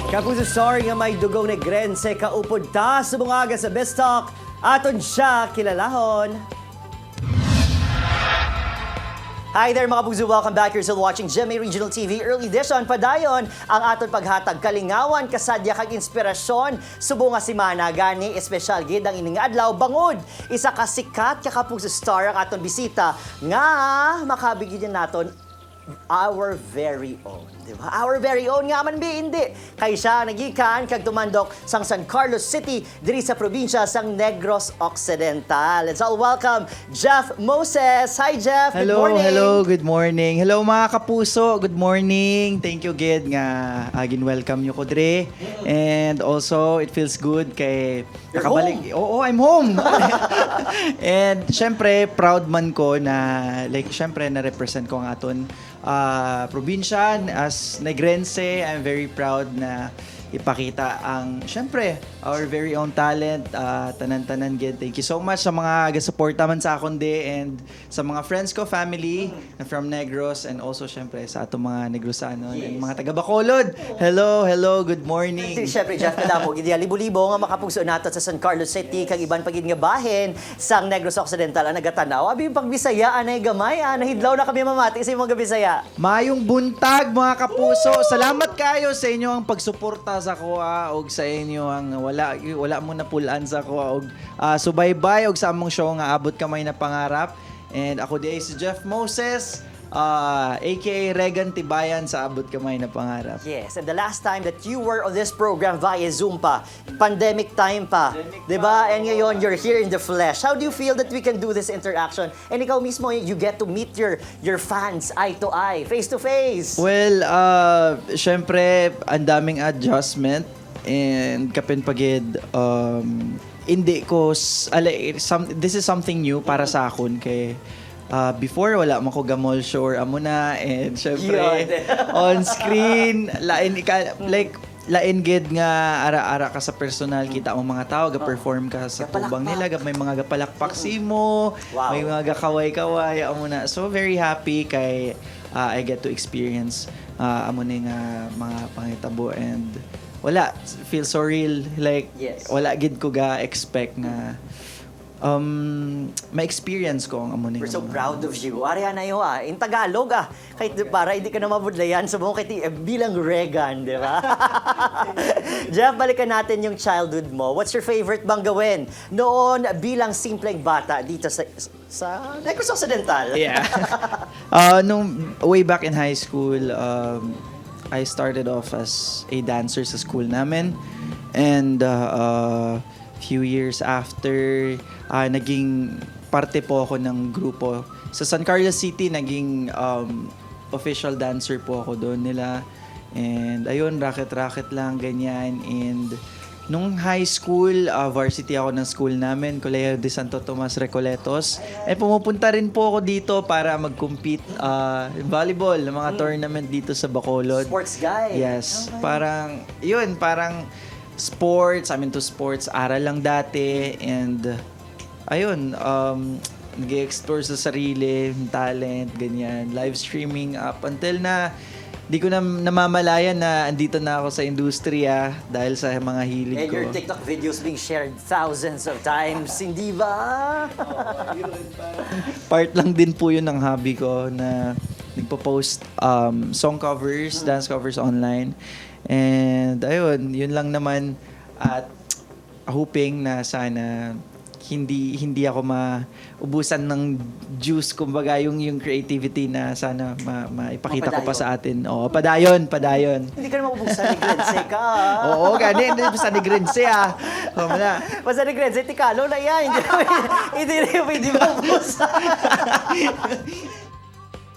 Kapuso story nga may dugong negrense kaupod ta sumungaga sa Best Talk aton siya kilalahon. Hi there mga puso, welcome back. You're still watching GMA Regional TV Early Edition. Padayon ang aton paghatag kalingawan, kasadya kag inspirasyon. Subo nga si Mana gani espesyal gid ang ining adlaw bangod. Isa ka sikat ka kapuso star ang aton bisita nga makabigyan naton our very own. Diba? Our very own nga man bi hindi. Kay siya nagikan kag tumandok sang San Carlos City diri sa probinsya sang Negros Occidental. Let's all welcome Jeff Moses. Hi Jeff. Good morning. Good morning. Hello mga kapuso. Good morning. Thank you gid nga agin welcome niyo ko dire. And also it feels good kay You're nakabalik. Oo, I'm home. And syempre proud man ko na like syempre na represent ko ang aton probinsya as Negrense. I'm very proud na ipakita ang, syempre, our very own talent, tanan-tanan gid. Thank you so much sa mga gasuporta man sa akon di and sa mga friends ko, family from Negros and also syempre sa atong mga Negrosano and mga taga Bacolod. Hello, good morning. Siyempre, Jeff, kadamo, gid libo-libo nga makapuso nato sa San Carlos City, kag iban pagid nga bahin sang Negros Occidental ang nagatanaw. Abi pagbisaya anay gamay, nahidlaw na kami mamati sa mga Bisaya. Mayong buntag mga kapuso. Salamat kayo sa inyo ang pagsuporta sa kuha og sa inyo ang wala mo na pulaan sa kuha og subaybay og sa among show nga abot kamay na pangarap. And ako di si Jeff Moses, aka Regan Tibayan sa abot kamay na pangarap. Yes, and the last time that you were on this program via Zoom pa, pandemic time pa, di ba? And ngayon, you're here in the flesh. How do you feel that we can do this interaction? And ikaw mismo, you get to meet your fans eye to eye, face to face. Well, syempre, ang daming adjustment and kapin pagid, hindi ko, this is something new para sa akon kay before wala man ko gamol show amo na and syempre on screen lain gid nga ara-ara ka sa personal kita mo mga tao ga-perform ka sa tubang nila may mga gapalakpak mo may mga gakaway-kaway amo na so very happy kay I get to experience amo ni nga mga pangitabo and wala feel so real like wala gid ko ga expect nga ma-experience ko ang amo. We're so proud of you. Ariana yo in Tagalog kahit para hindi ka na mabudlayan sa buong bilang Regan, di ba? Jeff, balikan natin yung childhood mo. What's your favorite bang gawin noon bilang simpleng bata dito sa Negros Occidental? Yeah. Nung way back in high school, I started off as a dancer sa school namin and few years after naging parte po ako ng grupo sa San Carlos City, naging official dancer po ako doon nila and ayun racket lang ganyan and nung high school varsity ako ng school namin Colegio de Santo Tomas Recoletos pumupunta rin po ako dito para mag-compete volleyball ng mga tournament dito sa Bacolod. Sports guy. Yes, parang sports, I'm into sports, aral lang dati, and ayun, nag-explore sa sarili, talent, ganyan, live streaming up until na di ko na namamalayan na andito na ako sa industriya dahil sa mga hilig and ko. your TikTok videos being shared thousands of times, hindi ba? Part lang din po yun ng hobby ko na nagpo-post song covers, dance covers online. And ayun, yun lang naman at hoping na sana hindi ako maubusan ng juice kumbaga yung creativity na sana maipakita ko pa sa atin. Oo, padayon. Hindi ka naman maubusan ni Grense ka. Oo, gani hindi sa ni Grense Wala. Basta ni Grense, tikalo na yan. Hindi pwede maubusan.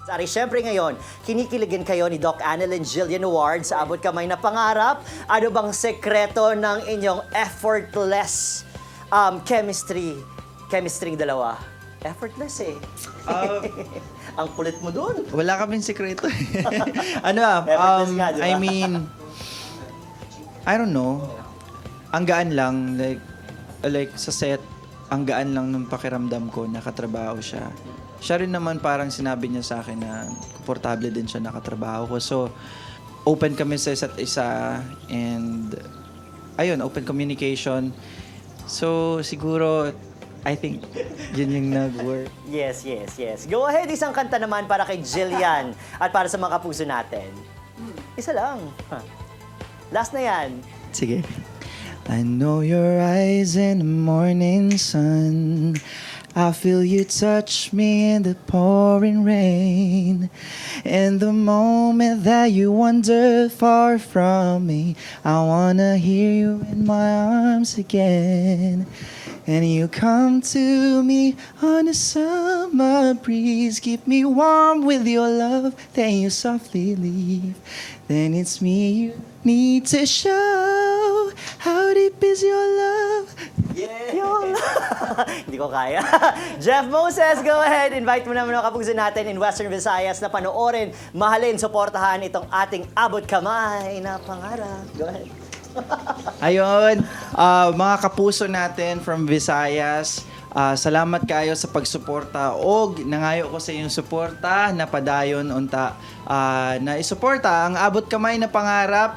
Sorry, syempre ngayon, kinikiligin kayo ni Doc Annalyn Jillian Ward sa Abot Kamay na Pangarap. Ano bang sekreto ng inyong effortless chemistry? Chemistry dalawa. Effortless Ang kulit mo dun. Wala kaming sekreto. Effortless nga, diba? I mean, I don't know. Ang gaan lang, like sa set, ang gaan lang nung pakiramdam ko, nakatrabaho siya. Siya rin naman parang sinabi niya sa akin na komportable din siya nakatrabaho ko. So, open kami sa isa't isa and ayun, open communication. So, siguro, I think, yun yung nag-work. Yes, yes, yes. Go ahead, isang kanta naman para kay Jillian at para sa mga kapuso natin. Isa lang. Last na yan. Sige. I know your eyes in the morning sun. I feel you touch me in the pouring rain. And the moment that you wander far from me, I wanna hear you in my arms again. And you come to me on a summer breeze, keep me warm with your love, then you softly leave. Then it's me you need to show. How deep is your love? Yung... Hindi ko kaya. Jeff Moses, go ahead. Invite mo naman ang kapuso natin in Western Visayas na panoorin, mahalin, suportahan itong ating abot kamay na pangarap. Go ahead. Ayun, mga kapuso natin from Visayas, salamat kayo sa pagsuporta. Og nangayo ko sa inyong suporta na padayon unta na isuporta ang abot kamay na pangarap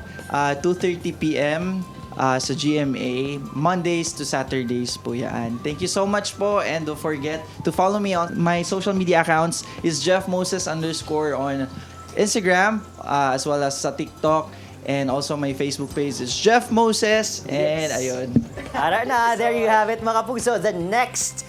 2:30 PM sa GMA, Mondays to Saturdays po yan. Thank you so much po and don't forget to follow me on my social media accounts is Jeff Moses _ on Instagram as well as sa TikTok. And also my Facebook page is Jeff Moses. And ayun. Tara na, there you have it mga puso. The next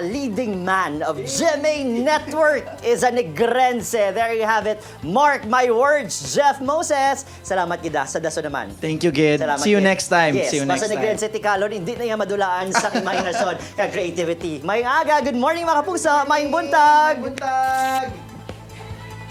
leading man of GMA Network is a Negrense. There you have it. Mark my words, Jeff Moses. Salamat gida sa daso naman. Thank you, Gid. Salamat, See you Gid. next time. Yes, See you next basta time. Negrense Tikalon, hindi na yan madulaan sa imahinasyon ka creativity. Mayong aga, good morning mga kapuso, mayong buntag! Buntag!